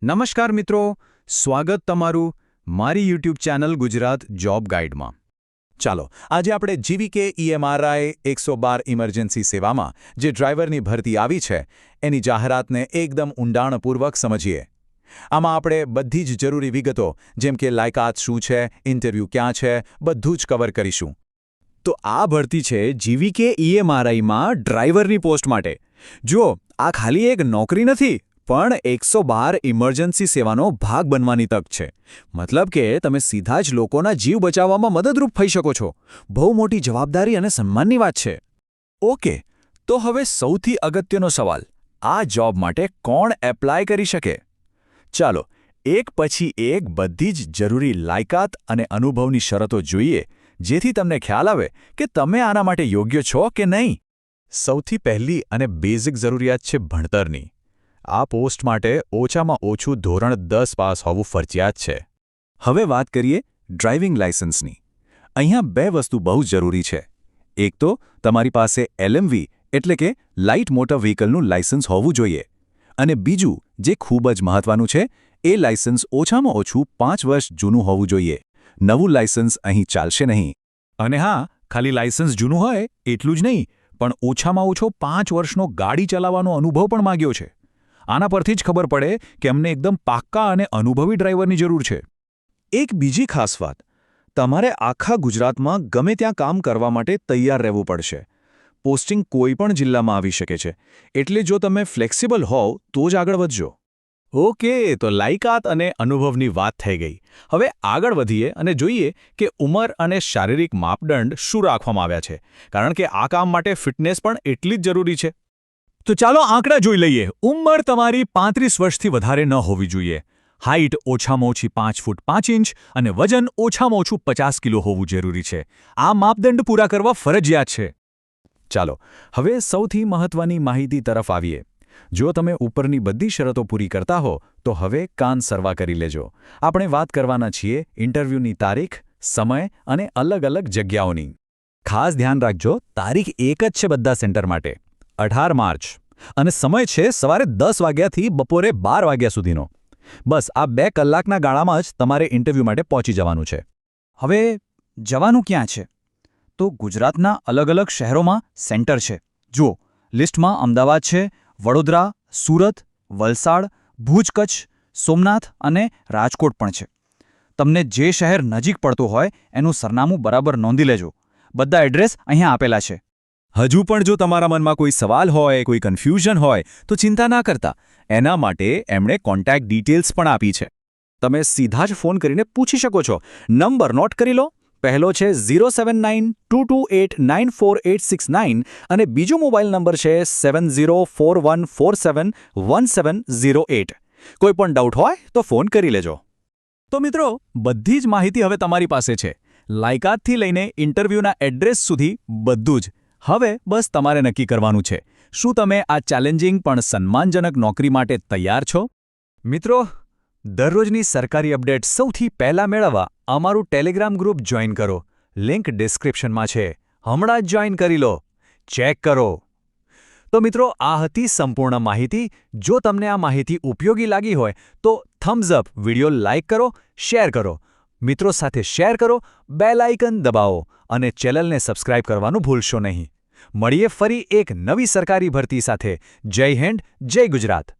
નમસ્કાર મિત્રો, સ્વાગત તમારું મારી યુટ્યુબ ચેનલ ગુજરાત જોબ ગાઈડમાં। ચાલો આજે આપણે જીવીકે ઈએમઆરઆઈ 112 ઇમરજન્સી સેવામાં જે ડ્રાઈવરની ભરતી આવી છે એની જાહેરાતને એકદમ ઊંડાણપૂર્વક સમજીએ। આમાં આપણે બધી જ જરૂરી વિગતો જેમ કે લાયકાત શું છે, ઇન્ટરવ્યૂ ક્યાં છે, બધું જ કવર કરીશું। તો આ ભરતી છે જીવીકે ઈએમઆરઆઈમાં ડ્રાઈવરની પોસ્ટ માટે। જુઓ, આ ખાલી એક નોકરી નથી પણ 112 ઇમરજન્સી સેવાનો ભાગ બનવાની તક છે। મતલબ કે તમે સીધા જ લોકોના જીવ બચાવવામાં મદદરૂપ થઈ શકો છો। બહુ મોટી જવાબદારી અને સન્માનની વાત છે। ઓકે, તો હવે સૌથી અગત્યનો સવાલ, આ જોબ માટે કોણ એપ્લાય કરી શકે? ચાલો એક પછી એક બધી જ જરૂરી લાયકાત અને અનુભવની શરતો જોઈએ, જેથી તમને ખ્યાલ આવે કે તમે આના માટે યોગ્ય છો કે નહીં। સૌથી પહેલી અને બેઝિક જરૂરિયાત છે ભણતરની। આ પોસ્ટ માટે ઓછામાં ઓછું ધોરણ 10 પાસ હોવું ફરજિયાત છે। હવે વાત કરીએ ડ્રાઇવિંગ લાયસન્સની। અહીંયા બે વસ્તુ બહુ જરૂરી છે। એક તો તમારી પાસે એલએમવી એટલે કે લાઇટ મોટર વ્હીકલનું લાયસન્સ હોવું જોઈએ, અને બીજું જે ખૂબ જ મહત્વનું છે, એ લાયસન્સ ઓછામાં ઓછું 5 વર્ષ જૂનું હોવું જોઈએ। નવું લાયસન્સ અહીં ચાલશે નહીં। અને હા, ખાલી લાયસન્સ જૂનું હોય એટલું જ નહીં, પણ ઓછામાં ઓછો 5 વર્ષનો ગાડી ચલાવવાનો અનુભવ પણ માંગ્યો છે। આના પરથી જ ખબર પડે કે અમને એકદમ પાક્કા અને અનુભવી ડ્રાઈવરની જરૂર છે। એક બીજી ખાસ વાત, તમારે આખા ગુજરાતમાં ગમે ત્યાં કામ કરવા માટે તૈયાર રહેવું પડશે। પોસ્ટિંગ કોઈ પણ જિલ્લામાં આવી શકે છે, એટલે જો તમે ફ્લેક્સિબલ હોવ તો જ આગળ વધજો। ઓકે, તો લાયકાત અને અનુભવની વાત થઈ ગઈ। હવે આગળ વધીએ અને જોઈએ કે ઉંમર અને શારીરિક માપદંડ શું રાખવામાં આવ્યા છે, કારણ કે આ કામ માટે ફિટનેસ પણ એટલી જ જરૂરી છે। તો ચાલો આંકડા જોઈ લઈએ। ઉંમર તમારી 35 વર્ષથી વધારે ન હોવી જોઈએ। હાઇટ ઓછામાં ઓછી 5 ફૂટ 5 ઇંચ અને વજન ઓછામાં ઓછું 50 કિલો હોવું જરૂરી છે। આ માપદંડ પૂરા કરવા ફરજિયાત છે। ચાલો હવે સૌથી મહત્વની માહિતી તરફ આવીએ। જો તમે ઉપરની બધી શરતો પૂરી કરતા હો તો હવે કાન સરવા કરી લેજો। આપણે વાત કરવાના છીએ ઇન્ટરવ્યૂની તારીખ, સમય અને અલગ અલગ જગ્યાઓની। ખાસ ધ્યાન રાખજો, તારીખ એક જ છે બધા સેન્ટર માટે, 18 માર્ચ, અને સમય છે સવારે 10 વાગ્યાથી બપોરે 12 વાગ્યા સુધીનો। બસ આ 2 કલાકના ગાળામાં જ તમારે ઇન્ટરવ્યૂ માટે પહોંચી જવાનું છે। હવે જવાનું ક્યાં છે? તો ગુજરાતના અલગ અલગ શહેરોમાં સેન્ટર છે। જુઓ, લિસ્ટમાં અમદાવાદ છે, વડોદરા, સુરત, વલસાડ, ભુજ કચ્છ, સોમનાથ અને રાજકોટ પણ છે। તમને જે શહેર નજીક પડતું હોય એનું સરનામું બરાબર નોંધી લેજો। બધા એડ્રેસ અહીંયા આપેલા છે। હજુ પણ જો તમારા મનમાં કોઈ સવાલ હોય, કોઈ કન્ફ્યુઝન હોય, તો ચિંતા ના કરતા, એના માટે એમણે કોન્ટેક્ટ ડિટેલ્સ પણ આપી છે। તમે સીધા જ ફોન કરીને પૂછી શકો છો। નંબર નોટ કરી લો। પહેલો છે 07922894869 અને બીજો મોબાઈલ નંબર છે 7041471708। કોઈ પણ ડાઉટ હોય તો ફોન કરી લેજો। તો મિત્રો, બધી જ માહિતી હવે તમારી પાસે છે, લાયકાતથી લઈને ઇન્ટરવ્યૂના એડ્રેસ સુધી બધું જ। હવે બસ તમારે નક્કી કરવાનું છે, શું તમે આ ચેલેન્જિંગ પણ સન્માનજનક નોકરી માટે તૈયાર છો? મિત્રો, દરરોજની સરકારી અપડેટ સૌથી પહેલા મેળવવા અમારું ટેલિગ્રામ ગ્રુપ જોઈન કરો। લિંક ડિસ્ક્રિપ્શનમાં છે, હમણાં જ જોઈન કરી લો। ચેક કરો। તો મિત્રો, આ હતી સંપૂર્ણ માહિતી। જો તમને આ માહિતી ઉપયોગી લાગી હોય તો થમ્સ અપ, વિડીયો લાઇક કરો, શેર કરો, મિત્રો સાથે શેર કરો, બેલ આઇકન દબાવો અને ચેનલને સબસ્ક્રાઇબ કરવાનું ભૂલશો નહીં। મળીએ ફરી એક નવી સરકારી ભરતી સાથે। જય હિન્દ, જય ગુજરાત।